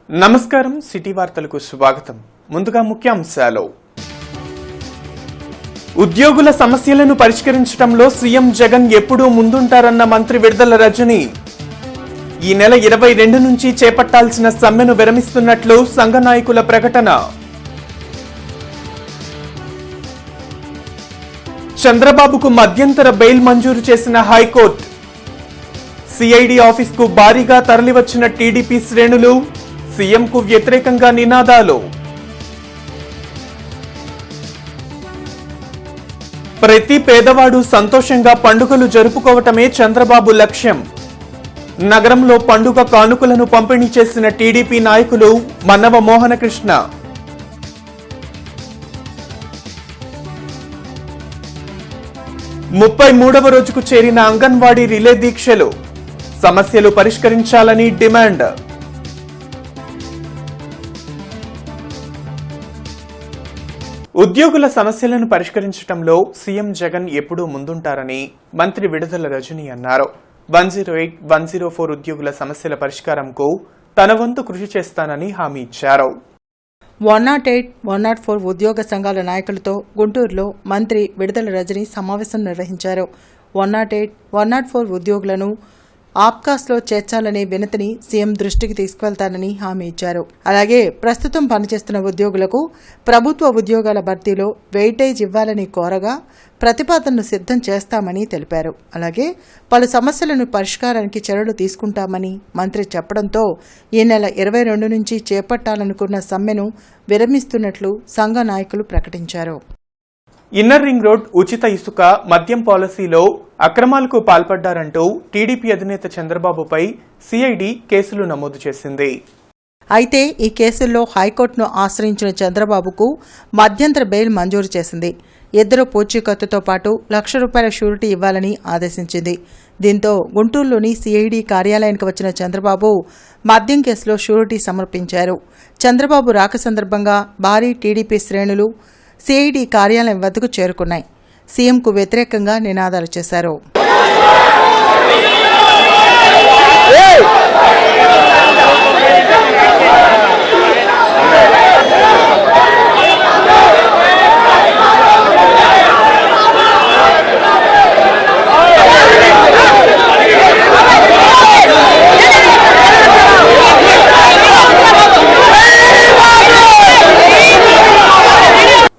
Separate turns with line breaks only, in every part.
నమస్కారం సిటీ వార్తలకు స్వాగతం. ముందుగా ముఖ్యాంశాలు. ఉద్యోగుల సమస్యలను పరిష్కరించడంలో సీఎం జగన్ ఎప్పుడూ ముందుంటారన్న మంత్రి విడుదల రజని. ఈ నెల 22 నుంచి చేపట్టాల్సిన సమ్మెను విరమిస్తున్నట్లు సంఘ నాయకుల ప్రకటన. చంద్రబాబుకు మధ్యంతర బెయిల్ మంజూరు చేసిన హైకోర్టు. సిఐడి ఆఫీస్కు భారీగా తరలివచ్చిన టీడీపీ శ్రేణులు, సీఎంకు వ్యతిరేకంగా నినాదాలు. ప్రతి పేదవాడు సంతోషంగా పండుగలు జరుపుకోవటమే చంద్రబాబు లక్ష్యం. నగరంలో పండుగ కానుకలను పంపిణీ చేసిన టీడీపీ నాయకులు మన్నవ మోహనకృష్ణ. ముప్పై 33వ రోజుకు చేరిన అంగన్వాడీ రిలే దీక్షలు. సమస్యలు పరిష్కరించాలని డిమాండ్. ఉద్యోగుల సమస్యలను పరిష్కరించడంలో సీఎం జగన్ ఎప్పుడూ ముందుంటారని మంత్రి విడుదల రజని అన్నారు. 108, 104 ఉద్యోగుల సమస్యల పరిష్కారంకు తన వంతు కృషి చేస్తానని హామీ ఇచ్చారు.
108, 104 ఉద్యోగ సంఘాల నాయకులతో గుంటూరులో మంత్రి విడుదల రజని సమావేశం నిర్వహించారు. 108, 104 ఉద్యోగులను ఆప్కాస్లో చేర్చాలనే వినతిని సీఎం దృష్టికి తీసుకువెళ్తానని హామీ ఇచ్చారు. అలాగే ప్రస్తుతం పనిచేస్తున్న ఉద్యోగులకు ప్రభుత్వ ఉద్యోగాల భర్తీలో వెయిటేజ్ ఇవ్వాలని కోరగా ప్రతిపాదనను సిద్ధం చేస్తామని తెలిపారు. అలాగే పలు సమస్యలను పరిష్కారానికి చర్యలు తీసుకుంటామని మంత్రి చెప్పడంతో ఈ నెల 22 నుంచి చేపట్టాలనుకున్న సమ్మెను విరమిస్తున్నట్లు సంఘ నాయకులు ప్రకటించారు.
ఇన్నర్ రింగ్ రోడ్ ఉచిత ఇసుక, మద్యం పాలసీలో అక్రమాలకు పాల్పడ్డారంటూ టీడీపీ అధినేత చంద్రబాబుపై సిఐడి కేసులు నమోదు చేసింది.
అయితే ఈ కేసుల్లో హైకోర్టును ఆశ్రయించిన చంద్రబాబుకు మధ్యంతర బెయిల్ మంజూరు చేసింది. ఇద్దరు పూచీకత్తుతో పాటు ₹1,00,000 షూరిటీ ఇవ్వాలని ఆదేశించింది. దీంతో గుంటూరులోని సిఐడి కార్యాలయానికి వచ్చిన చంద్రబాబు మద్యం కేసులో షూరిటీ సమర్పించారు. చంద్రబాబు రాక సందర్భంగా భారీ టీడీపీ శ్రేణులు సిఐడి కార్యాలయం వద్దకు చేరుకున్నాయి. సీఎంకు వ్యతిరేకంగా నినాదాలు చేశారు.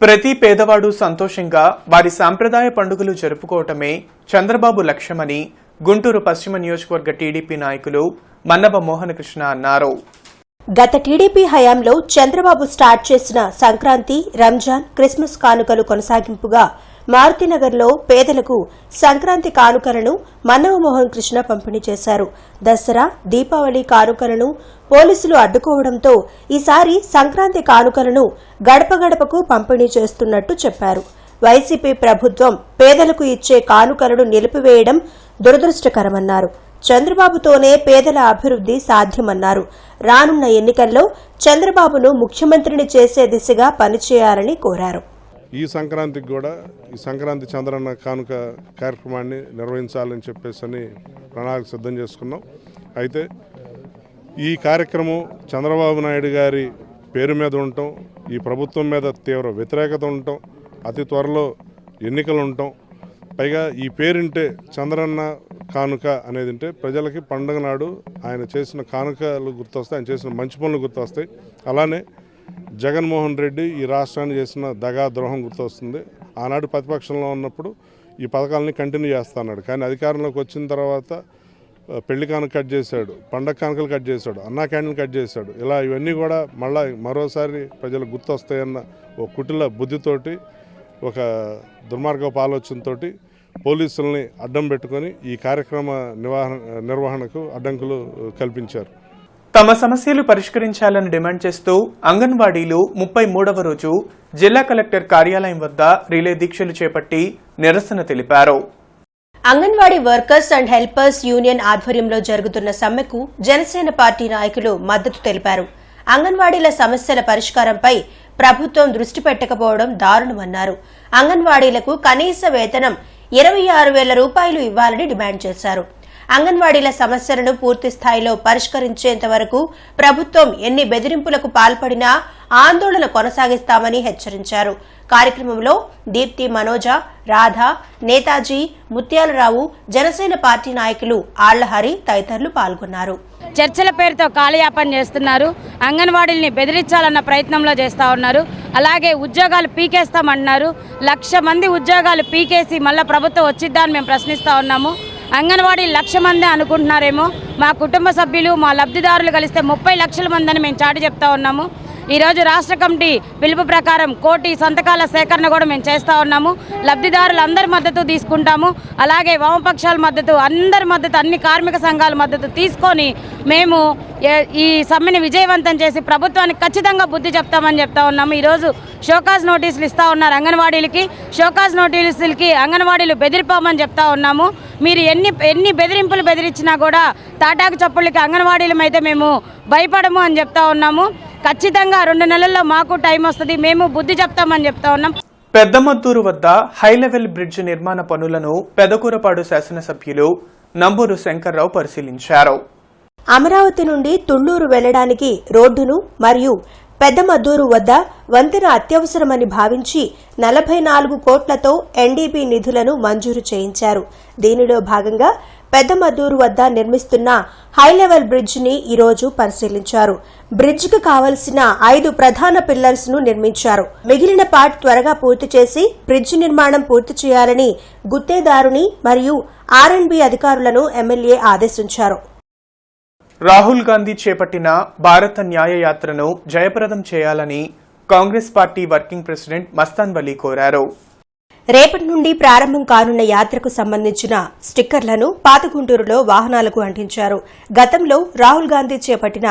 ప్రతి పేదవాడు సంతోషంగా వారి సాంప్రదాయ పండుగలు జరుపుకోవటమే చంద్రబాబు లక్ష్యమని గుంటూరు పశ్చిమ నియోజకవర్గ టీడీపీ నాయకులు మన్నవ మోహనకృష్ణ అన్నారు.
గత టీడీపీ హయాంలో చంద్రబాబు స్టార్ట్ చేసిన సంక్రాంతి, రంజాన్, క్రిస్మస్ కానుకలు కొనసాగింపుగా మారుతినగర్లో పేదలకు సంక్రాంతి కానుకలను మన్నవ మోహన్ కృష్ణ పంపిణీ చేశారు. దసరా, దీపావళి కానుకలను పోలీసులు అడ్డుకోవడంతో ఈసారి సంక్రాంతి కానుకలను గడప గడపకు పంపిణీ చేస్తున్నట్టు చెప్పారు. వైసీపీ ప్రభుత్వం పేదలకు ఇచ్చే కానుకలను నిలిపివేయడం దురదృష్టకరమన్నారు. చంద్రబాబుతోనే పేదల అభివృద్ధి సాధ్యమన్నారు. రానున్న ఎన్నికల్లో చంద్రబాబును ముఖ్యమంత్రిని చేసే దిశగా పనిచేయాలని కోరారు.
ఈ సంక్రాంతికి కూడా ఈ సంక్రాంతి చంద్రన్న కానుక కార్యక్రమాన్ని నిర్వహించాలని చెప్పేసి ప్రణాళిక సిద్ధం చేసుకున్నాం. అయితే ఈ కార్యక్రమం చంద్రబాబు నాయుడు గారి పేరు మీద ఉండటం, ఈ ప్రభుత్వం మీద తీవ్ర వ్యతిరేకత ఉండటం, అతి త్వరలో ఎన్నికలు ఉండటం, పైగా ఈ పేరింటే చంద్రన్న కానుక అనేది అంటే ప్రజలకి పండుగ నాడు ఆయన చేసిన కానుకలు గుర్తొస్తాయి, ఆయన చేసిన మంచి పనులు గుర్తొస్తాయి. అలానే జగన్మోహన్ రెడ్డి ఈ రాష్ట్రాన్ని చేసిన దగా ద్రోహం గుర్తొస్తుంది. ఆనాడు ప్రతిపక్షంలో ఉన్నప్పుడు ఈ పథకాలని కంటిన్యూ చేస్తా అన్నాడు. కానీ అధికారంలోకి వచ్చిన తర్వాత పెళ్లి కానుక కట్ చేశాడు, పండగ కానుకలు కట్ చేశాడు, అన్నా క్యాంటీన్లు కట్ చేశాడు. ఇలా ఇవన్నీ కూడా మరోసారి ప్రజలకు గుర్తొస్తాయన్న ఒక కుటిల బుద్ధితోటి, ఒక దుర్మార్గపు ఆలోచనతోటి పోలీసుల్ని అడ్డం పెట్టుకొని ఈ కార్యక్రమ నిర్వహణకు అడ్డంకులు కల్పించారు.
తమ సమస్యలు పరిష్కరించాలని డిమాండ్ చేస్తూ అంగన్వాడీలు 33వ రోజు జిల్లా కలెక్టర్ కార్యాలయం వద్ద రిలే దీక్షలు చేపట్టి నిరసన తెలిపారు.
Anganwadi workers and helpers union ఆధ్వర్యంలో జరుగుతున్న సమ్మెకు జనసేన పార్టీ నాయకులు మద్దతు తెలిపారు. అంగన్వాడీల సమస్యల పరిష్కారంపై ప్రభుత్వం దృష్టి పెట్టకపోవడం దారుణమన్నారు. అంగన్వాడీలకు కనీస వేతనం 26,000 రూపాయలు ఇవ్వాలని డిమాండ్ చేశారు. అంగన్వాడీల సమస్యలను పూర్తి స్థాయిలో పరిష్కరించేంత వరకు ప్రభుత్వం ఎన్ని బెదిరింపులకు పాల్పడినా ఆందోళన కొనసాగిస్తామని హెచ్చరించారు. కార్యక్రమంలో దీప్తి మనోజ, రాధా, నేతాజీ, ముత్యాలరావు, జనసేన పార్టీ నాయకులు ఆళ్లహరి తదితరులు పాల్గొన్నారు.
చర్చల పేరుతో కాలయాపన చేస్తున్నారు. అంగన్వాడీల్ని బెదిరించాలన్న ప్రయత్నంలో చేస్తూ ఉన్నారు. అలాగే ఉద్యోగాలు పీకేస్తామన్నారు. 1,00,000 మంది ఉద్యోగాలు పీకేసి మళ్ళీ ప్రభుత్వం వచ్చిద్దా అని మేము ప్రశ్నిస్తూ ఉన్నాము. అంగన్వాడీ 1,00,000 మంది అనుకుంటున్నారేమో. మా కుటుంబ సభ్యులు, మా లబ్ధిదారులు కలిస్తే 30 లక్షల మంది అని మేము చాటి చెప్తా ఉన్నాము. ఈరోజు రాష్ట్ర కమిటీ పిలుపు ప్రకారం 1 కోటి సంతకాల సేకరణ కూడా మేము చేస్తూ ఉన్నాము. లబ్ధిదారులందరి మద్దతు తీసుకుంటాము. అలాగే వామపక్షాల మద్దతు, అందరి మద్దతు, అన్ని కార్మిక సంఘాల మద్దతు తీసుకొని మేము ఈ సమ్మెని విజయవంతం చేసి ప్రభుత్వానికి ఖచ్చితంగా బుద్ధి చెప్తామని చెప్తా ఉన్నాము. ఈరోజు షోకాజ్ నోటీసులు ఇస్తూ ఉన్నారు అంగన్వాడీలకి. షోకాజ్ నోటీసులకి అంగన్వాడీలు బెదిరిపోమని చెప్తా ఉన్నాము. మీరు ఎన్ని బెదిరింపులు బెదిరించినా కూడా తాటాకు చప్పుళ్ళకి అంగన్వాడీలమైతే మేము భయపడము అని చెప్తా ఉన్నాము. ఖచ్చితంగా 2 నెలల్లో మాకు టైం వస్తుంది, మేము బుద్ధి చెప్తామని చెప్తా ఉన్నాం.
పెద్దమద్దూరు వద్ద హైలెవెల్ బ్రిడ్జ్ నిర్మాణ పనులను పెదకూరపాడు శాసనసభ్యులు నంబూరు శంకర్రావు పరిశీలించారు.
అమరావతి నుండి తుళ్లూరు వెళ్లడానికి రోడ్డును మరియు పెద్దమద్దూరు వద్ద వంతెన అత్యవసరమని భావించి 44 కోట్లతో ఎన్డీబీ నిధులను మంజూరు చేయించారు. దీనిలో భాగంగా పెద్దమద్దూరు వద్ద నిర్మిస్తున్న హైలెవెల్ బ్రిడ్జ్ ని ఈరోజు పరిశీలించారు. బ్రిడ్జ్ కు కావలసిన 5 ప్రధాన పిల్లర్స్ ను నిర్మించారు. మిగిలిన పార్ట్ త్వరగా పూర్తి చేసి బ్రిడ్జ్ నిర్మాణం పూర్తి చేయాలని గుత్తేదారుని మరియు ఆర్ఎండ్బీ అధికారులను ఎమ్మెల్యే ఆదేశించారు.
రాహుల్ గాంధీ చేపట్టిన భారత న్యాయ యాత్రను జయప్రదం చేయాలని Congress party working president Mastan Vali కోరారు.
రేపటి నుండి ప్రారంభం కానున్న యాత్రకు సంబంధించిన స్టిక్కర్లను పాతగుంటూరులో వాహనాలకు అంటించారు. గతంలో రాహుల్ గాంధీ చేపట్టిన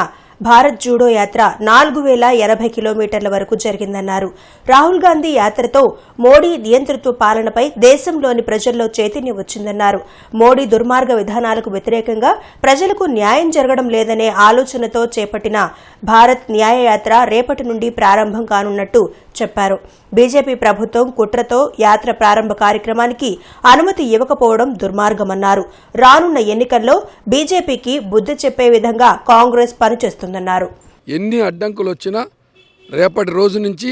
భారత్ జూడో యాత్ర 4080 కిలోమీటర్ల వరకు జరిగిందన్నారు. రాహుల్ గాంధీ యాత్రతో మోడీ నియంతృత్వ పాలనపై దేశంలోని ప్రజల్లో చైతన్యం వచ్చిందన్నారు. మోడీ దుర్మార్గ విధానాలకు వ్యతిరేకంగా ప్రజలకు న్యాయం జరగడం లేదనే ఆలోచనతో చేపట్టిన భారత్ న్యాయ యాత్ర రేపటి నుండి ప్రారంభం కానున్నట్టు చెప్పారు. బీజేపీ ప్రభుత్వం కుట్రతో యాత్ర ప్రారంభ కార్యక్రమానికి అనుమతి ఇవ్వకపోవడం దుర్మార్గమన్నారు. రానున్న ఎన్నికల్లో బీజేపీకి బుద్ధి చెప్పే విధంగా కాంగ్రెస్ పనిచేస్తుందన్నారు.
ఎన్ని అడ్డంకులు వచ్చినా రేపటి రోజు నుంచి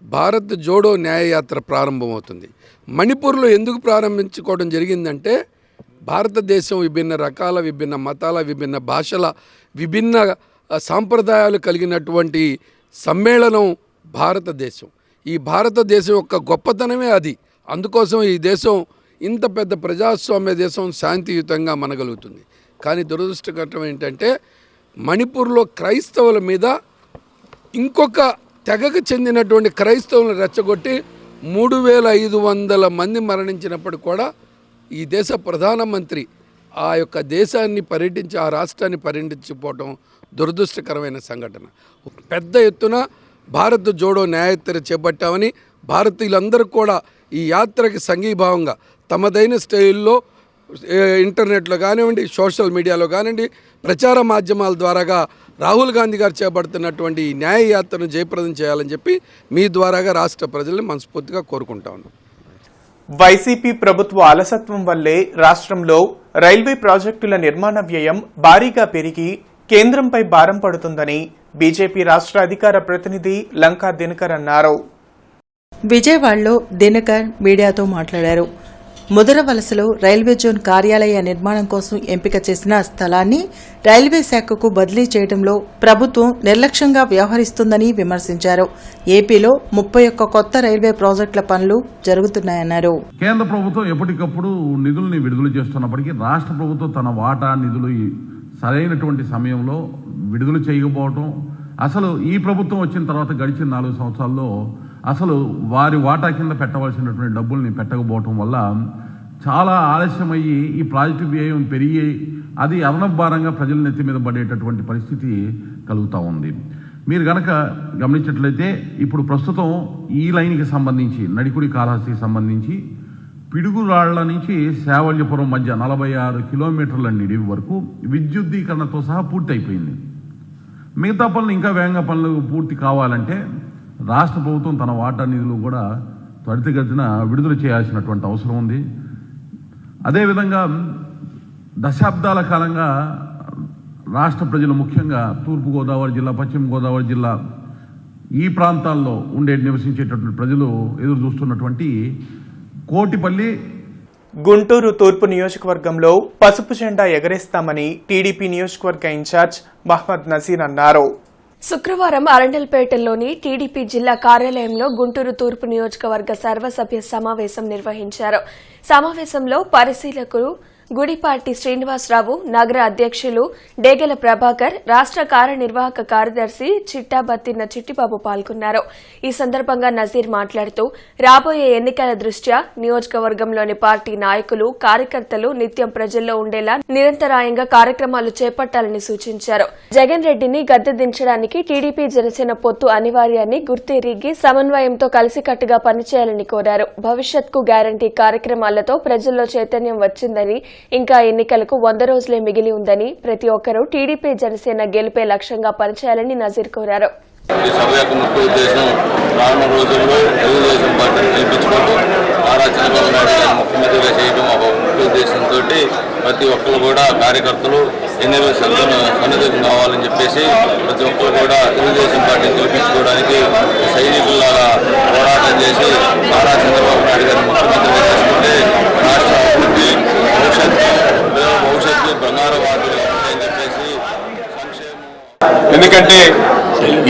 భారత్ జోడో న్యాయయాత్ర ప్రారంభమవుతుంది. మణిపూర్లో ఎందుకు ప్రారంభించుకోవడం జరిగిందంటే భారతదేశం విభిన్న రకాల, విభిన్న మతాల, విభిన్న భాషల, విభిన్న సాంప్రదాయాలు కలిగినటువంటి సమ్మేళనం భారతదేశం. ఈ భారతదేశం యొక్క గొప్పతనమే అది. అందుకోసం ఈ దేశం ఇంత పెద్ద ప్రజాస్వామ్య దేశం శాంతియుతంగా మనగలుగుతుంది. కానీ దురదృష్టకరం ఏంటంటే మణిపూర్లో క్రైస్తవుల మీద ఇంకొక తెగకు చెందినటువంటి క్రైస్తవులను రెచ్చగొట్టి 3500 మంది మరణించినప్పుడు కూడా ఈ దేశ ప్రధానమంత్రి ఆ యొక్క దేశాన్ని పర్యటించి, ఆ రాష్ట్రాన్ని పర్యటించిపోవడం దురదృష్టకరమైన సంఘటన. పెద్ద ఎత్తున భారత్ జోడో న్యాయయాత్ర చేపట్టామని భారతీయులందరూ కూడా ఈ యాత్రకి సంఘీభావంగా తమదైన స్టైల్లో ఇంటర్నెట్లో కానివ్వండి, సోషల్ మీడియాలో కానివ్వండి, ప్రచార మాధ్యమాల ద్వారాగా రాహుల్ గాంధీ గారు చేపడుతున్నటువంటి ఈ న్యాయ యాత్రను జయప్రదం చేయాలని చెప్పి మీ ద్వారాగా రాష్ట్ర ప్రజల్ని మనస్ఫూర్తిగా కోరుకుంటా ఉన్నాను.
వైసీపీ ప్రభుత్వ అలసత్వం వల్లే రాష్ట్రంలో రైల్వే ప్రాజెక్టుల నిర్మాణ వ్యయం భారీగా పెరిగి కేంద్రంపై భారం పడుతుందని బీజేపీ రాష్ట్ర అధికార ప్రతినిధి లంకా దినకర్ అన్నారు.
విజయవాడలో దినకర్ మీడియాతో మాట్లాడారు. ముదరవలసలో రైల్వే జోన్ కార్యాలయ నిర్మాణం కోసం ఎంపిక చేసిన స్థలాన్ని రైల్వే శాఖకు బదిలీ చేయడంలో ప్రభుత్వం నిర్లక్ష్యంగా వ్యవహరిస్తుందని విమర్శించారు. ఏపీలో 31 కొత్త రైల్వే ప్రాజెక్టుల పనులు జరుగుతున్నాయన్నారు.
కేంద్ర ప్రభుత్వం ఎప్పటికప్పుడు నిధుల్ని విడుదల చేస్తున్నప్పటికీ రాష్ట్ర ప్రభుత్వం తన వాటా నిధులు సరైనటువంటి సమయంలో విడుదల చేయకపోవటం, అసలు ఈ ప్రభుత్వం వచ్చిన తర్వాత గడిచిన 4 సంవత్సరాల్లో అసలు వారి వాటా కింద పెట్టవలసినటువంటి డబ్బుల్ని పెట్టకపోవటం వల్ల చాలా ఆలస్యమయ్యి ఈ ప్రాజెక్టు వ్యయం పెరిగి అది అదనపు భారంగా ప్రజల నెత్తి మీద పడేటటువంటి పరిస్థితి కలుగుతూ ఉంది. మీరు కనుక గమనించినట్లయితే ఇప్పుడు ప్రస్తుతం ఈ లైన్కి సంబంధించి నడికుడి కాళహస్తికి సంబంధించి పిడుగురాళ్ల నుంచి శావల్యపురం మధ్య 46 కిలోమీటర్ల నిడివి వరకు విద్యుద్దీకరణతో సహా పూర్తి అయిపోయింది. మిగతా పనులు ఇంకా వేగంగా పనులు పూర్తి కావాలంటే రాష్ట్ర ప్రభుత్వం తన వాటా నిధులు కూడా త్వరితగతిన విడుదల చేయాల్సినటువంటి అవసరం ఉంది. అదేవిధంగా దశాబ్దాల కాలంగా రాష్ట్ర ప్రజలు, ముఖ్యంగా తూర్పుగోదావరి జిల్లా, పశ్చిమ గోదావరి జిల్లా ఈ ప్రాంతాల్లో నివసించేటటువంటి ప్రజలు ఎదురు చూస్తున్నటువంటి కోటిపల్లి
గుంటూరు తూర్పు నియోజకవర్గంలో పసుపు జెండా ఎగరేస్తామని టీడీపీ నియోజకవర్గ ఇన్ఛార్జ్ మహమ్మద్ నజీర్ అన్నారు.
శుక్రవారం అరండల్పేటలోని టీడీపీ జిల్లా కార్యాలయంలో గుంటూరు తూర్పు నియోజకవర్గ సర్వసభ్య సమావేశం నిర్వహించారు. సమావేశంలో పరిశీలకులు గుడిపాటి శ్రీనివాసరావు, నగర అధ్యక్షులు డేగల ప్రభాకర్, రాష్ట్ర కార్యనిర్వాహక కార్యదర్శి చిట్టాబత్తిన చిట్టిబాబు పాల్గొన్నారు. ఈ సందర్భంగా నజీర్ మాట్లాడుతూ రాబోయే ఎన్నికల దృష్ట్యా నియోజకవర్గంలోని పార్టీ నాయకులు, కార్యకర్తలు నిత్యం ప్రజల్లో ఉండేలా నిరంతరాయంగా కార్యక్రమాలు చేపట్టాలని సూచించారు. జగన్ రెడ్డిని గద్దె దించడానికి టీడీపీ జనసేన పొత్తు అనివార్యాన్ని గుర్తెరిగి సమన్వయంతో కలిసికట్టుగా పనిచేయాలని కోరారు. భవిష్యత్కు గ్యారంటీ కార్యక్రమాలతో ప్రజల్లో చైతన్యం వచ్చిందని, ఇంకా ఎన్నికలకు 100 రోజులే మిగిలి ఉందని, ప్రతి ఒక్కరూ టీడీపీ జనసేన గెలిపే లక్ష్యంగా పనిచేయాలని నజీర్ కోరారు.
ఈ సభ యొక్క ముఖ్య ఉద్దేశం రానున్న రోజుల్లో తెలుగుదేశం పార్టీని గెలిపించుకుంటూ నారా చంద్రబాబు నాయుడు గారిని ముఖ్యమంత్రిగా చేయడం ఒక ముఖ్య ఉద్దేశంతో ప్రతి ఒక్కరు కూడా కార్యకర్తలు ఎన్నికల సన్నిధం కావాలని చెప్పేసి ప్రతి ఒక్కరు కూడా తెలుగుదేశం పార్టీని గెలిపించుకోవడానికి సైనికుల్లాగా పోరాటం చేసి నారా చంద్రబాబు నాయుడు గారిని ముఖ్యమంత్రిగా చేసుకుంటే రాష్ట్ర అభివృద్ధి భవిష్యత్తు బంగారు వార్తలు ఉంటాయని చెప్పేసి సంక్షేమం.
ఎందుకంటే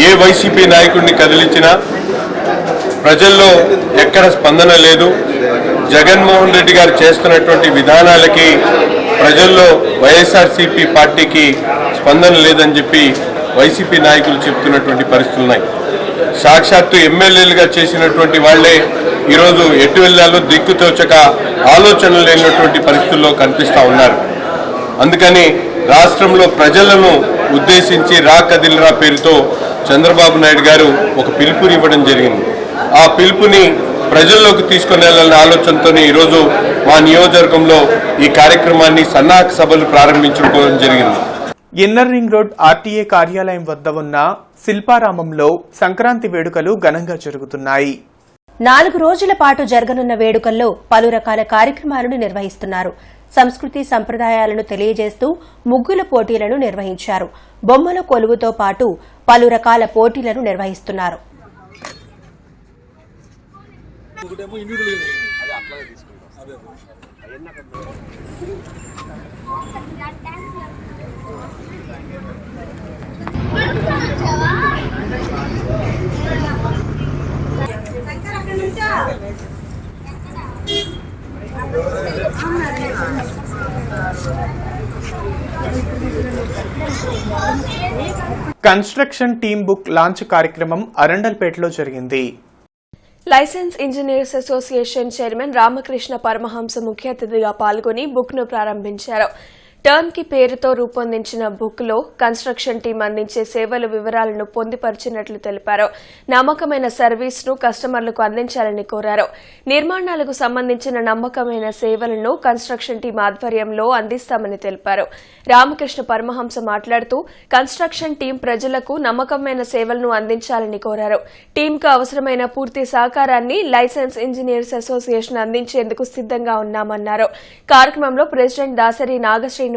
ఏ వైసీపీ నాయకుడిని కదిలించినా ప్రజల్లో ఎక్కడ స్పందన లేదు. జగన్మోహన్ రెడ్డి గారు చేస్తున్నటువంటి విధానాలకి ప్రజల్లో వైఎస్ఆర్సీపీ పార్టీకి స్పందన లేదని చెప్పి వైసీపీ నాయకులు చెప్తున్నటువంటి పరిస్థితులు ఉన్నాయి. సాక్షాత్తు ఎమ్మెల్యేలుగా చేసినటువంటి వాళ్లే ఈరోజు ఎటు వెళ్లాలో దిక్కుతోచక ఆలోచనలు లేనటువంటి పరిస్థితుల్లో కనిపిస్తూ ఉన్నారు. అందుకని రాష్ట్రంలో ప్రజలను ఉద్దేశించి రా కదిలిరా పేరుతో చంద్రబాబు నాయుడు గారు ఒక పిలుపునివ్వడం జరిగింది. ఆ పిలుపుని ప్రజల్లోకి తీసుకుని వెళ్ళాలనే ఆలోచనతో ఈరోజు మా నియోజకవర్గంలో ఈ కార్యక్రమాన్ని సన్నాహక సభలు ప్రారంభించుకోవడం జరిగింది.
ఇన్నర్ రింగ్ రోడ్ ఆర్టీఏ కార్యాలయం వద్ద ఉన్న శిల్పారామంలో సంక్రాంతి వేడుకలు ఘనంగా జరుగుతున్నాయి.
4 రోజుల పాటు జరగనున్న వేడుకల్లో పలు రకాల కార్యక్రమాలను నిర్వహిస్తున్నారు. సంస్కృతి సంప్రదాయాలను తెలియజేస్తూ ముగ్గుల పోటీలను నిర్వహించారు. బొమ్మల కొలువుతో పాటు పలు రకాల పోటీలను నిర్వహిస్తున్నారు.
కన్స్ట్రక్షన్ టీమ్ బుక్ లాంచ్ కార్యక్రమం అరండల్పేటలో జరిగింది.
Licensed engineers association chairman Ramakrishna Paramahamsa ముఖ్య అతిథిగా పాల్గొని బుక్ ను ప్రారంభించారు. టర్న్ కి పేరుతో రూపొందించిన బుక్ లో కన్స్ట్రక్షన్ టీం అందించే సేవల వివరాలను పొందుపరిచినట్లు తెలిపారు. నమ్మకమైన సర్వీస్ ను కస్టమర్లకు అందించాలని కోరారు. నిర్మాణాలకు సంబంధించిన నమ్మకమైన సేవలను కన్స్ట్రక్షన్ టీం ఆధ్వర్యంలో అందిస్తామని తెలిపారు. రామకృష్ణ పరమహంస మాట్లాడుతూ కన్స్ట్రక్షన్ టీం ప్రజలకు నమ్మకమైన సేవలను అందించాలని కోరారు. టీంకు అవసరమైన పూర్తి సహకారాన్ని లైసెన్స్ ఇంజనీర్స్ అసోసియేషన్ అందించేందుకు సిద్దంగా ఉన్నామన్నారు. కార్యక్రమంలో president Dasari Nagasri,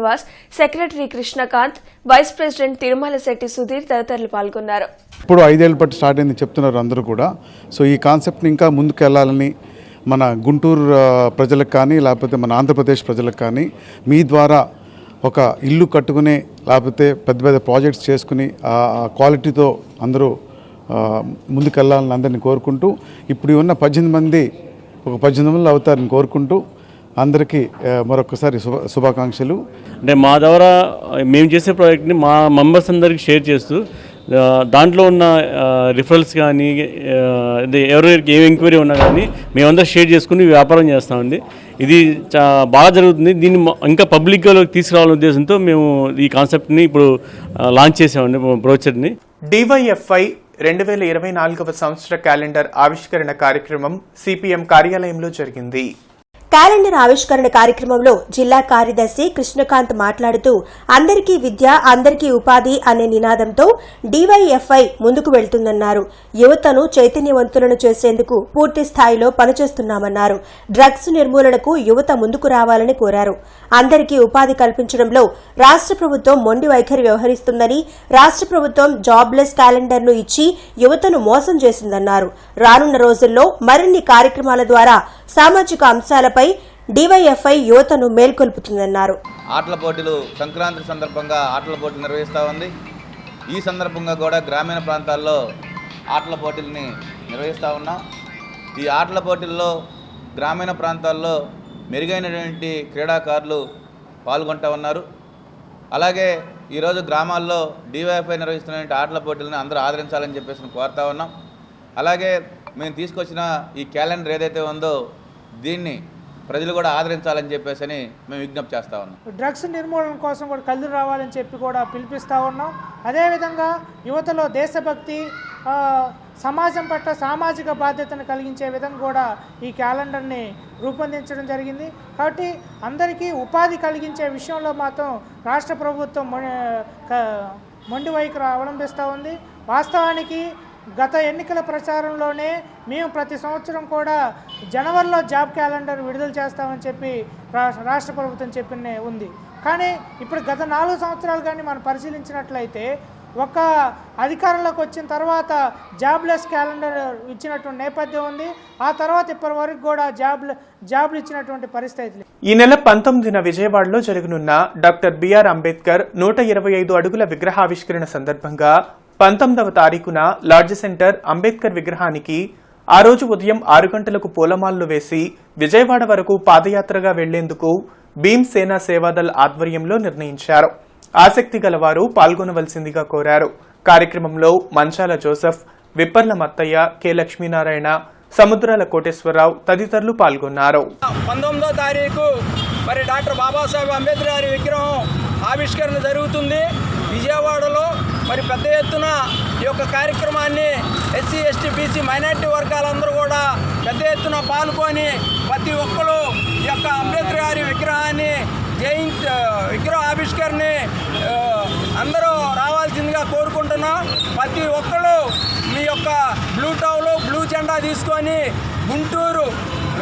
secretary Krishnakanth, vice president Tirumala Shetty Sudheer తదితరులు పాల్గొన్నారు.
ఇప్పుడు 5 ఏళ్ల పాటు స్టార్ట్ అయింది చెప్తున్నారు అందరూ కూడా. సో ఈ కాన్సెప్ట్ని ఇంకా ముందుకు వెళ్ళాలని మన గుంటూరు ప్రజలకు కానీ లేకపోతే మన ఆంధ్రప్రదేశ్ ప్రజలకు కానీ మీ ద్వారా ఒక ఇల్లు కట్టుకునే లేకపోతే పెద్ద పెద్ద ప్రాజెక్ట్స్ చేసుకుని ఆ క్వాలిటీతో అందరూ ముందుకు వెళ్ళాలని అందరినీ కోరుకుంటూ, ఇప్పుడు ఉన్న 18 మంది ఒక 18 మంది అవుతారని కోరుకుంటూ అందరికీ మరొకసారి శుభాకాంక్షలు.
అంటే మా ద్వారా మేము చేసే ప్రాజెక్ట్ని మా మెంబర్స్ అందరికీ షేర్ చేస్తూ దాంట్లో ఉన్న రిఫరల్స్ కానీ ఎవరికి ఏం ఎంక్వైరీ ఉన్నా కానీ మేమందరం షేర్ చేసుకుని వ్యాపారం చేస్తామండి. ఇది బాగా జరుగుతుంది. దీన్ని ఇంకా పబ్లిక్లోకి తీసుకురావాలనే ఉద్దేశంతో మేము ఈ కాన్సెప్ట్ని ఇప్పుడు లాంచ్ చేసామండి, బ్రోచర్ని.
డివైఎఫ్ఐ 2024వ సంవత్సర క్యాలెండర్ ఆవిష్కరణ కార్యక్రమం సిపిఎం కార్యాలయంలో జరిగింది.
క్యాలెండర్ ఆవిష్కరణ కార్యక్రమంలో జిల్లా కార్యదర్శి కృష్ణకాంత్ మాట్లాడుతూ అందరికీ విద్య అందరికీ ఉపాధి అనే నినాదంతో డివైఎఫ్ఐ ముందుకు వెళ్తుందన్నారు. యువతను చైతన్యవంతులను చేసేందుకు పూర్తి స్థాయిలో పనిచేస్తున్నామన్నారు. డ్రగ్స్ నిర్మూలనకు యువత ముందుకు రావాలని కోరారు. అందరికీ ఉపాధి కల్పించడంలో రాష్ట్ర ప్రభుత్వం మొండి వైఖరి వ్యవహరిస్తుందని, రాష్ట్ర ప్రభుత్వం జాబ్లెస్ క్యాలెండర్ను ఇచ్చి యువతను మోసం చేసిందన్నారు. రానున్న రోజుల్లో మరిన్ని కార్యక్రమాల ద్వారా సామాజిక అంశాలపై డివైఎఫ్ఐ యువతను మేల్కొల్పుతుందన్నారు.
ఆటల పోటీలు సంక్రాంతి సందర్భంగా ఆటల పోటీలు నిర్వహిస్తూ ఉంది. ఈ సందర్భంగా కూడా గ్రామీణ ప్రాంతాల్లో ఆటల పోటీలని నిర్వహిస్తూ ఉన్నాం. ఈ ఆటల పోటీల్లో గ్రామీణ ప్రాంతాల్లో మెరుగైనటువంటి క్రీడాకారులు పాల్గొంటూ ఉన్నారు. అలాగే ఈరోజు గ్రామాల్లో డివైఎఫ్ఐ నిర్వహిస్తున్నటువంటి ఆటల పోటీలను అందరూ ఆదరించాలని చెప్పేసి కోరుతా ఉన్నాం. అలాగే మేము తీసుకొచ్చిన ఈ క్యాలెండర్ ఏదైతే ఉందో దీన్ని ప్రజలు కూడా ఆదరించాలని చెప్పేసి మేము విజ్ఞప్తి చేస్తూ ఉన్నాం.
డ్రగ్స్ నిర్మూలన కోసం కూడా కళ్ళు రావాలని చెప్పి కూడా పిలిపిస్తూ ఉన్నాం. అదేవిధంగా యువతలో దేశభక్తి, సమాజం పట్ల సామాజిక బాధ్యతను కలిగించే విధంగా కూడా ఈ క్యాలెండర్ని రూపొందించడం జరిగింది. కాబట్టి అందరికీ ఉపాధి కలిగించే విషయంలో మాత్రం రాష్ట్ర ప్రభుత్వం మొండి వైఖరి అవలంబిస్తూ ఉంది. వాస్తవానికి గత ఎన్నికల ప్రచారంలోనే మేము ప్రతి సంవత్సరం కూడా జనవరిలో జాబ్ క్యాలెండర్ విడుదల చేస్తామని చెప్పి రాష్ట్ర ప్రభుత్వం చెప్పిన ఉంది. కానీ ఇప్పుడు గత 4 సంవత్సరాలు కానీ మనం పరిశీలించినట్లయితే ఒక అధికారంలోకి వచ్చిన తర్వాత జాబ్లెస్ క్యాలెండర్ ఇచ్చినటువంటి నేపథ్యం ఉంది. ఆ తర్వాత ఇప్పటి వరకు కూడా జాబ్లు ఇచ్చినటువంటి పరిస్థితి.
ఈ నెల 19న విజయవాడలో జరగనున్న డాక్టర్ బిఆర్ అంబేద్కర్ 125 అడుగుల విగ్రహావిష్కరణ సందర్భంగా 19వ తారీఖున లాడ్జ్ సెంటర్ అంబేద్కర్ విగ్రహానికి ఆ రోజు ఉదయం 6 గంటలకు పూలమాలలు వేసి విజయవాడ వరకు పాదయాత్రగా వెళ్లేందుకు భీమ్ సేనా సేవాదల్ ఆధ్వర్యంలో నిర్ణయించారు. ఆసక్తి గలవారు పాల్గొనవలసిందిగా కోరారు. కార్యక్రమంలో మంచాల జోసెఫ్, విప్పర్ల మత్తయ్య, కె లక్ష్మీనారాయణ, సముద్రాల కోటేశ్వరరావు తదితరులు పాల్గొన్నారు.
19వ తారీఖు మరి డాక్టర్ బాబాసాహెబ్ అంబేద్కర్ గారి విగ్రహం ఆవిష్కరణ జరుగుతుంది విజయవాడలో. మరి పెద్ద ఎత్తున ఈ యొక్క కార్యక్రమాన్ని ఎస్సీ, ఎస్టీ, బీసీ, మైనార్టీ వర్గాలందరూ కూడా పెద్ద ఎత్తున పాల్గొని ప్రతి ఒక్కరు ఈ యొక్క అంబేద్కర్ గారి విగ్రహాన్ని విగ్రహ ఆవిష్కరణని అందరూ రావాల్సిందిగా కోరుకుంటున్నాం. ప్రతి ఒక్కరు మీ యొక్క బ్లూ టౌలు, బ్లూ జెండా తీసుకొని గుంటూరు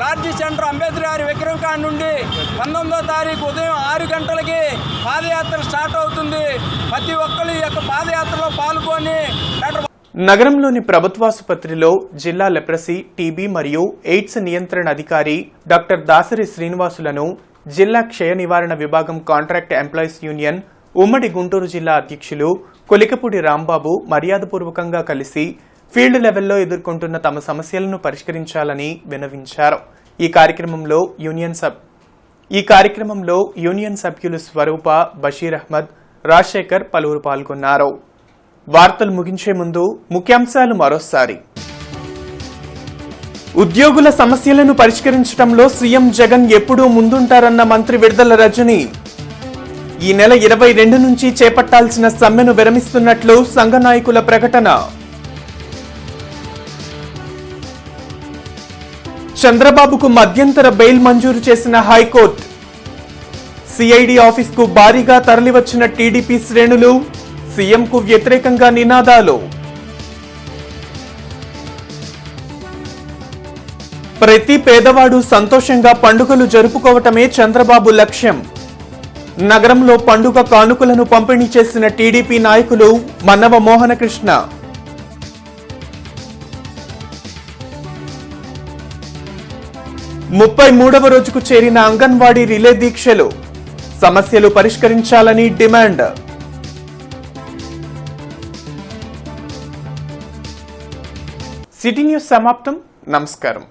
లాడ్జి సెంటర్ అంబేద్కర్ గారి విగ్రహం కాడ నుండి 19వ తారీఖు ఉదయం 6 గంటలకి పాదయాత్ర స్టార్ట్ అవుతుంది. ప్రతి ఒక్కరు ఈ యొక్క పాదయాత్రలో పాల్గొని
నగరంలోని ప్రభుత్వాసుపత్రిలో జిల్లా లెప్రసీ, టీబీ మరియు ఎయిడ్స్ నియంత్రణ అధికారి డాక్టర్ దాసరి శ్రీనివాసులను జిల్లా క్షయ నివారణ విభాగం కాంట్రాక్ట్ ఎంప్లాయీస్ యూనియన్ ఉమ్మడి గుంటూరు జిల్లా అధ్యక్షులు కొలికపూడి రాంబాబు మర్యాదపూర్వకంగా కలిసి ఫీల్డ్ లెవెల్లో ఎదుర్కొంటున్న తమ సమస్యలను పరిష్కరించాలని విన్నవించారు. ఈ కార్యక్రమంలో యూనియన్ సభ్యులు స్వరూప, బషీర్ అహ్మద్, రాజశేఖర్ పలువురు పాల్గొన్నారు. వార్తలు ముగించే ముందు ముఖ్యాంశాలు మరోసారి. ఉద్యోగుల సమస్యలను పరిష్కరించడంలో సీఎం జగన్ ఎప్పుడూ ముందుంటారన్న మంత్రి విడుదల రజని. ఈ నెల 22 నుంచి చేపట్టాల్సిన సమ్మెను విరమిస్తున్నట్లు సంఘ నాయకుల ప్రకటన. చంద్రబాబుకు మధ్యంతర బెయిల్ మంజూరు చేసిన హైకోర్టు. సిఐడి ఆఫీస్కు భారీగా తరలివచ్చిన టీడీపీ శ్రేణులు, సీఎంకు వ్యతిరేకంగా నినాదాలు. ప్రతి పేదవాడు సంతోషంగా పండుగలు జరుపుకోవటమే చంద్రబాబు లక్ష్యం. నగరంలో పండుగ కానుకలను పంపిణీ చేసిన టీడీపీ నాయకులు మన్నవ మోహనకృష్ణ. ముప్పై 33వ రోజుకు చేరిన అంగన్వాడీ రిలే దీక్షలు. సమస్యలు పరిష్కరించాలని డిమాండ్. సిటీ న్యూస్ సమాప్తం. నమస్కారం.